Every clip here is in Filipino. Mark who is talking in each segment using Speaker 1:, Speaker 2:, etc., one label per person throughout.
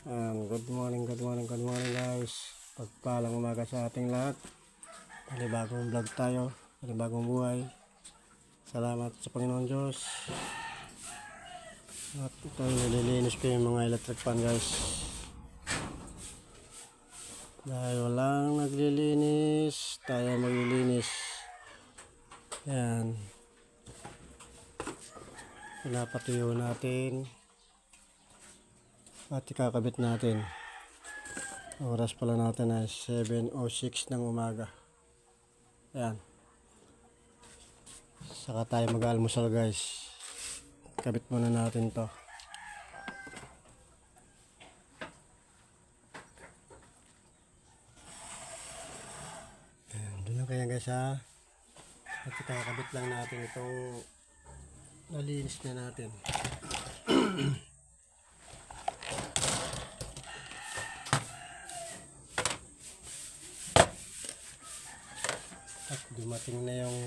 Speaker 1: Good morning guys. Pagpalang umaga sa ating lahat. Panibagong vlog tayo, panibagong buhay. Salamat sa Panginoon Diyos. At ito, nililinis ko yung mga electric fan guys. Dahil walang naglilinis, tayo maglilinis. Yan. Pinapatuyo natin. At ikakabit natin. Oras pala natin ay 7:06 ng umaga. Ayan. Saka tayo mag-almusal guys. Kabit muna natin to. Ayan. Doon lang kaya guys ha. At ikakabit lang natin itong nalinis na natin. At dumating na yung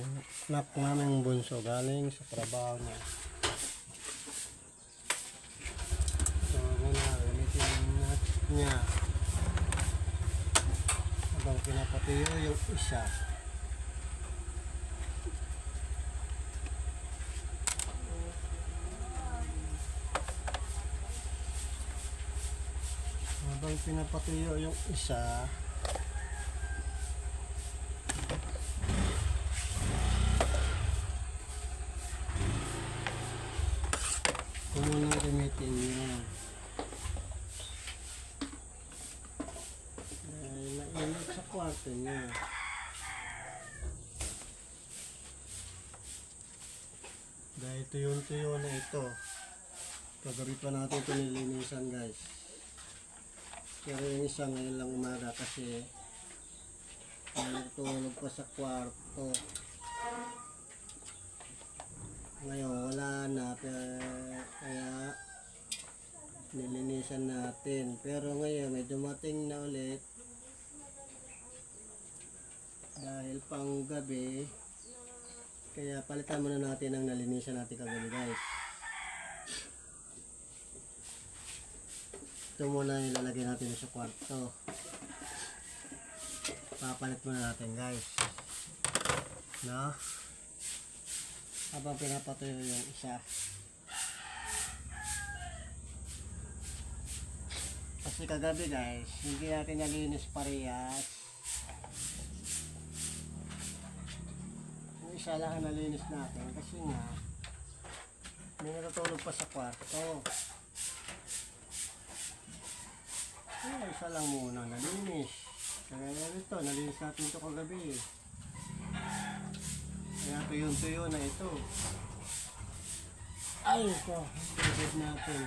Speaker 1: anak naming bunso galing sa trabaho niya. So muna gamitin niya habang pinapatuyo yung isa. Habang pinapatuyo yung isa, munang gamitin niya dahil nainit sa kwarto niya. Dahil tuyo na ito, kagabi pa natin ito nilinisan guys, pero yung isa ngayon lang umaga kasi nagtulog pa sa kwarto. Ngayon wala na, kaya nilinisan natin. Pero ngayon may dumating na ulit dahil pang gabi, kaya palitan muna natin ang nalinisan natin kagabi guys. Ito muna ilalagay natin sa kwarto. Papalit muna natin guys, no? Habang pinapatuyo yung isa. Kasi kagabi guys, hindi natin nalinis parehas. Yung isa lang ang nalinis natin kasi nga may natutulog pa sa kwarto. Yung isa lang muna nalinis. Kaya ito, nalinis natin ito kagabi. Kaya tuyo na ito. Ay, ito. Ibig natin.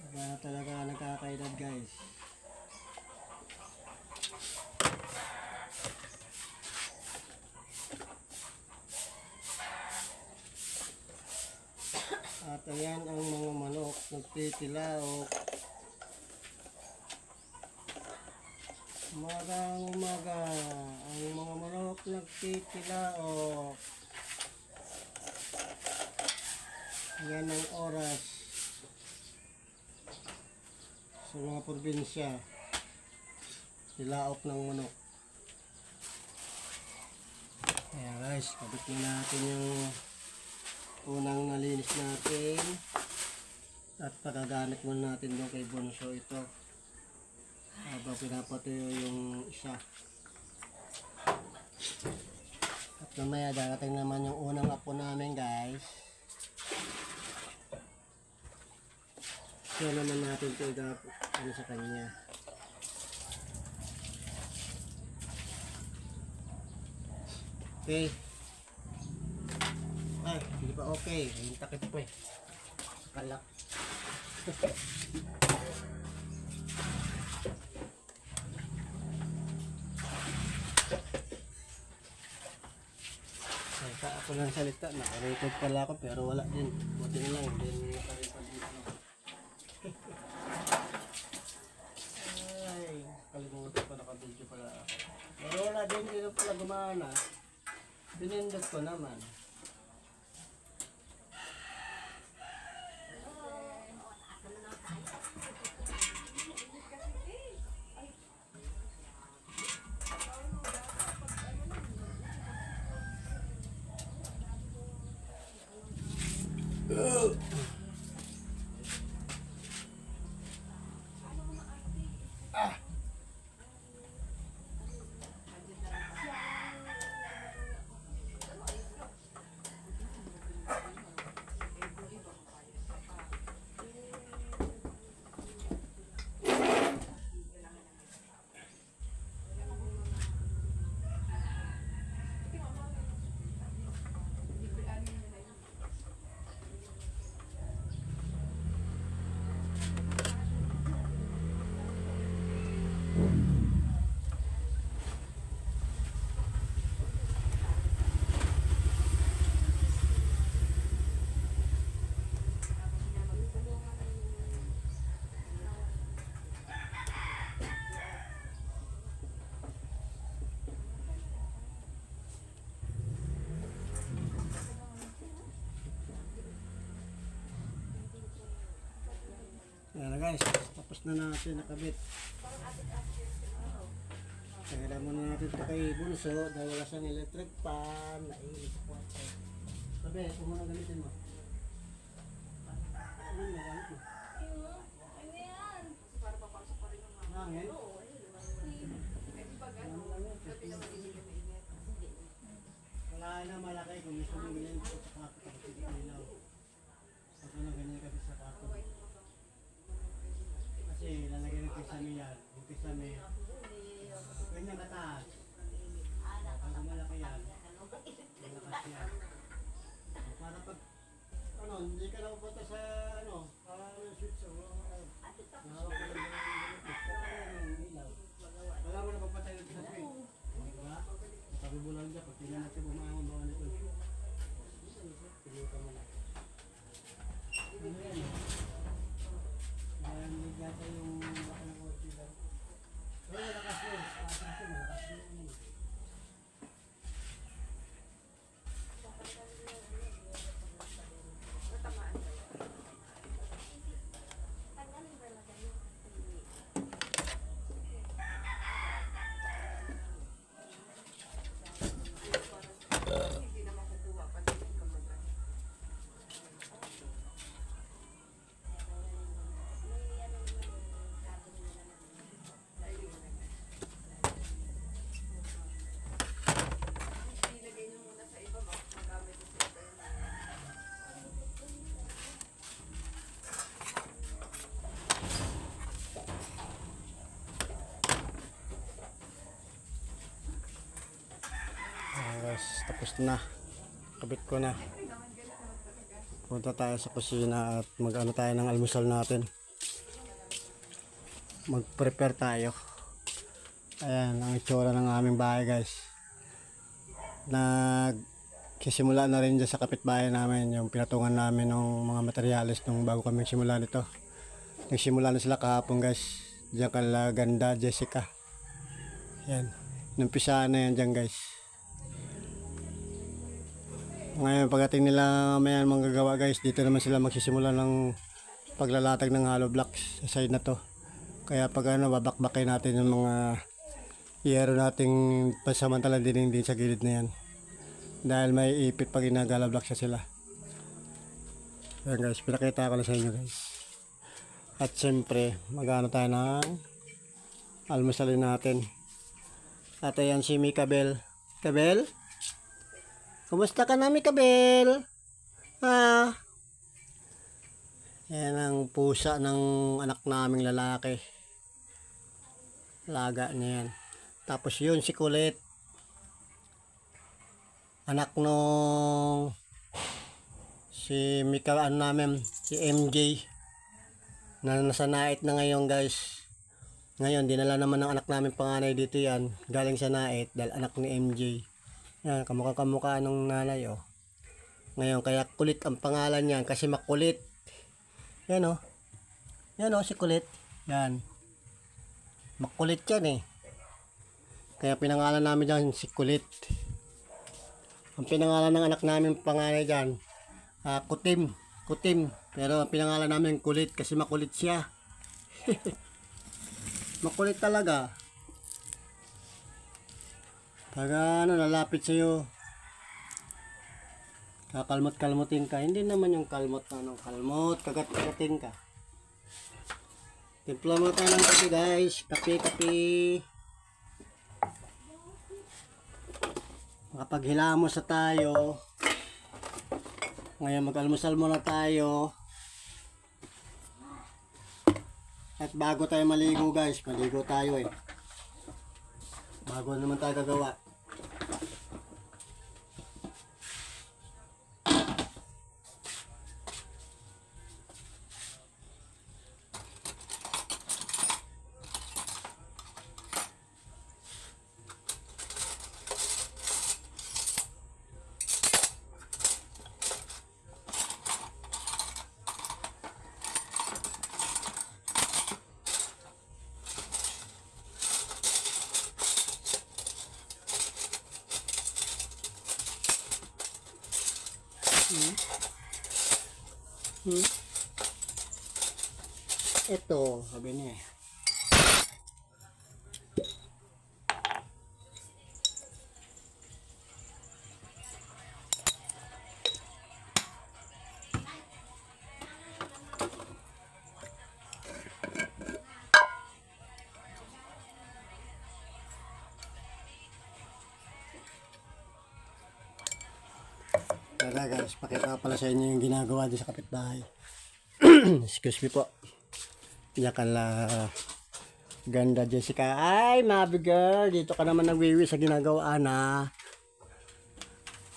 Speaker 1: Kaya talaga nagkakaedad guys. At ayan ang mga manok nagtitilaok. Umaga ang mga manok nagtitilaok. Yan ang oras sa mga probinsya, tilaok ng manok. Ayan guys, kabitin natin yung unang nalinis natin at pagagamit muna natin doon kay bunso ito habang pinapatuyo yung isa. At mamaya darating naman yung unang apo namin guys. So naman natin ito ano sa kanya. Okay. Ay, hindi pa okay. Yung takip ko eh. Kalak. Ay, ako lang salita. Nakarecord pala ako pero wala din. Buti na lang. Hindi nakarecord dito. Ay, kalimutan pa, naka-video pala ako. Pero wala din, hindi na pala gumana. Pinindot ko naman. Yan na guys, tapos na natin nakabit. Kailangan muna natin ito kay Bunso dahil wala siyang electric fan. Nailit po ako. Sabi, ito muna gamitin mo. Ano yung nagamit mo?
Speaker 2: Ano yan?
Speaker 1: Hangin? Wala na malaki kung gusto mo ganyan sa kato kasi di ilaw. Pag ano ganyan kasi sa kato. Kasi lalagyan ng kisame yan. Yung kisame, ganyan kataas. Pag malaki yan, malakas yan. Para pag, ano, hindi ka lang pupunta sa, ano, switch o, nahawak ka lang ng ilaw. Wala mo na papatay natin sa switch. Diba? Nakabibulan dyan, pag tingnan natin bumangon ba nito. Piliw ka muna. Ano yan? Ayan, hindi yata yung baka ng kotse lang. Pero malakas yun. Malakas yun. Malakas yun. Guys, tapos na. Kabit ko na. Punta tayo sa kusina at mag-ano tayo ng almusal natin. Mag-prepare tayo. Ayan, ang itsura ng aming bahay guys. Nagsisimula na rin dyan sa kapitbahay namin. Yung pinatungan namin ng mga materyales nung bago kami simula nito. Nagsimula na sila kahapon guys. Diyan kala Ganda, Jessica. Ayan. Numpisaan na yan dyan guys. Ngayon pagdating nila mayan manggagawa guys, dito naman sila magsisimula ng paglalatag ng hollow blocks sa side na to. Kaya pag ano, babakbakin natin yung mga iyero nating pansamantalang dinding sa gilid na yan. Dahil may ipit pag ginagala blocks na sila. Ayan guys, pinakita ko na sa inyo guys. At syempre, mag-ano tayo ng almusalin natin. At ayan si Mika Bell. Kabel? Kumusta ka na, Mikabel? Ha? Yan ang pusa ng anak naming lalaki. Laga niya yan. Tapos yun si Kulit. Anak nung si Mika, ano namin, si MJ. Na nasa Nait na ngayon guys. Ngayon, dinala naman ng anak namin panganay dito yan. Galing sa Nait dahil anak ni MJ. Yan, kamukha ng nanay oh. Ngayon, kaya Kulit ang pangalan niyan kasi makulit. Yan oh. Yan oh, si Kulit. Yan. Makulit yan eh. Kaya pinangalan namin dyan si Kulit. Ang pinangalan ng anak namin panganay dyan, Kutim. Kutim. Pero ang pinangalan namin Kulit kasi makulit siya. Makulit talaga. Pag lalapit sa'yo, kakalmot-kalmutin ka. Hindi naman yung kalmot kalmot, kagat-kagatin ka. Timpla mo tayo ng kape guys. Kape. Makapaghilamos na tayo. Ngayon mag-almusal muna tayo. At bago tayo maligo guys, maligo tayo eh. Bago naman tayo gagawa. Ito, sabi niya. Tara guys, pakita ko pala sa inyo yung ginagawa dito sa kapitbahay. Excuse me po. Yakala ganda Jessica. Ay, Mabi girl, dito ka naman nagwiwi sa ginagawa na.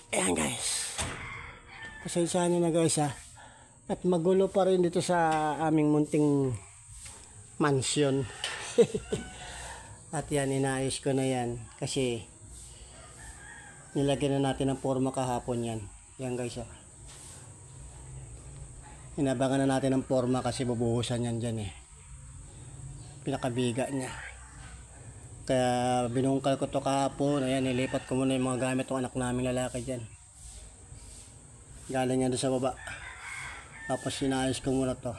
Speaker 1: Ayan guys. Pasensyahan nyo na guys ha. At magulo pa rin dito sa aming munting mansion. At yan, inaayos ko na yan. Kasi nilagyan na natin ng forma kahapon yan. Yan guys ha. Inabangan na natin ng forma kasi bubuhusan yan dyan eh. Pinakabiga niya. Kaya binungkal ko to kahapon. Ayan, nilipat ko muna yung mga gamit ng anak naming lalaki dyan. Galing yan doon sa baba. Tapos sinayos ko muna to.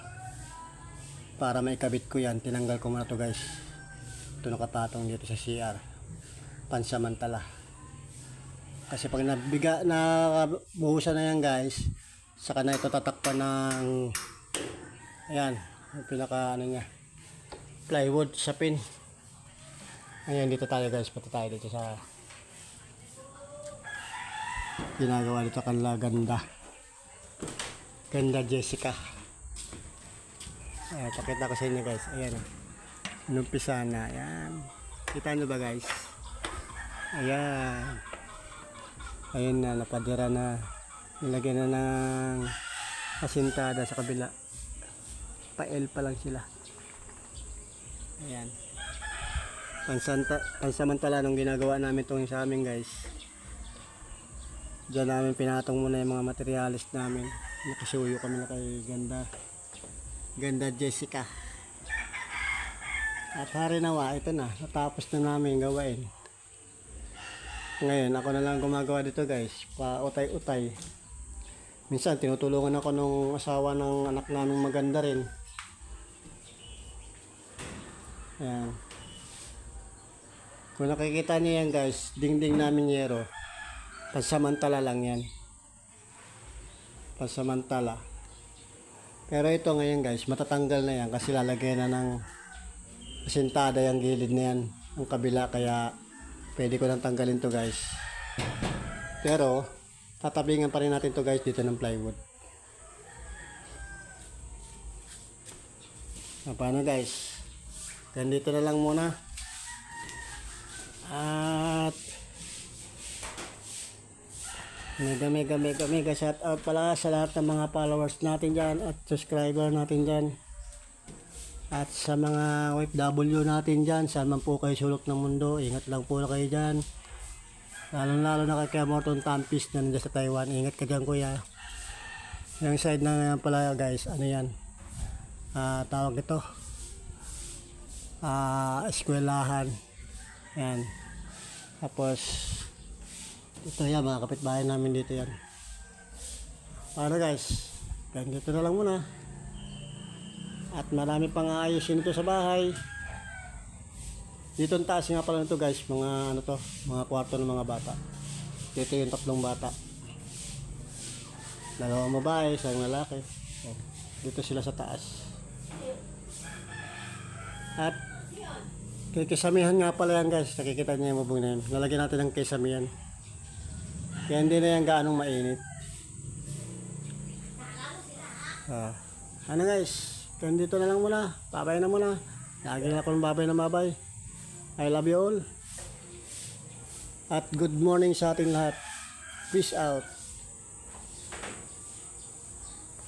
Speaker 1: Para maikabit ko yan. Tinanggal ko muna to guys. Ito nakapatong dito sa CR. Pansamantala. Kasi pag nabuhusan na yan guys, saka na ito tatakpan ng ayan, yung pinaka niya, plywood sa pin. Ayan, dito tayo guys, punta tayo dito sa ginagawa dito kanila ganda Jessica. Ayan, pakita ko sa inyo guys. Ayan, inumpisa na. Ayan, kita nyo ba guys? Ayan, ayun na, napadira na. Nilagyan na ng asintada sa kabila. Pa-L pa lang sila. Ayan. Pansamantala nung ginagawa namin itong sa amin guys. Diyan namin pinatong muna yung mga materialis namin. Nakisuyo kami na kay Ganda Jessica. At hari nawa, ito na. Natapos na namin gawain. Ngayon, ako na lang gumagawa dito guys. Pa-utay-utay. Minsan, tinutulungan ako nung asawa ng anak naming maganda rin. Ayan. Kung nakikita niyo yan guys, dingding namin yero. Pansamantala lang yan. Pansamantala. Pero ito ngayon guys, matatanggal na yan kasi lalagyan na ng asintada yung gilid na yan. Ang kabila, kaya pwede ko nang tanggalin to guys. Pero tatabingan pa rin natin to guys dito ng plywood. Paano guys? Ganito na lang muna. At mega shout out pala sa lahat ng mga followers natin dyan at subscriber natin dyan. At sa mga OFW natin dyan, saan man po kayo sulok ng mundo, ingat lang po kayo dyan. Lalo na kay Morton Tampis na nandiyan sa Taiwan. Ingat ka dyan kuya. Yung side na ngayon pala guys, ano yan? Tawag ito. Eskwelahan. Yan. Tapos Ito yan, mga kapitbahay namin dito yan. Paano guys? Ganito na lang muna. At marami pang aayusin ito sa bahay. Dito ang taas nga pala nito guys, mga ano to, mga kwarto ng mga bata. Dito yung 3 bata. 2 babae, 1 lalaki. Oh, dito sila sa taas. At kisamihan nga pala yan guys, nakikita niyo yung mabong na yan. Lalagyan natin ng kisamihan. Kaya hindi na yan gaanong mainit. Ano guys, dito na lang muna. Babay na muna. Lagi na akong babay na babay. I love you all. At good morning sa ating lahat. Peace out.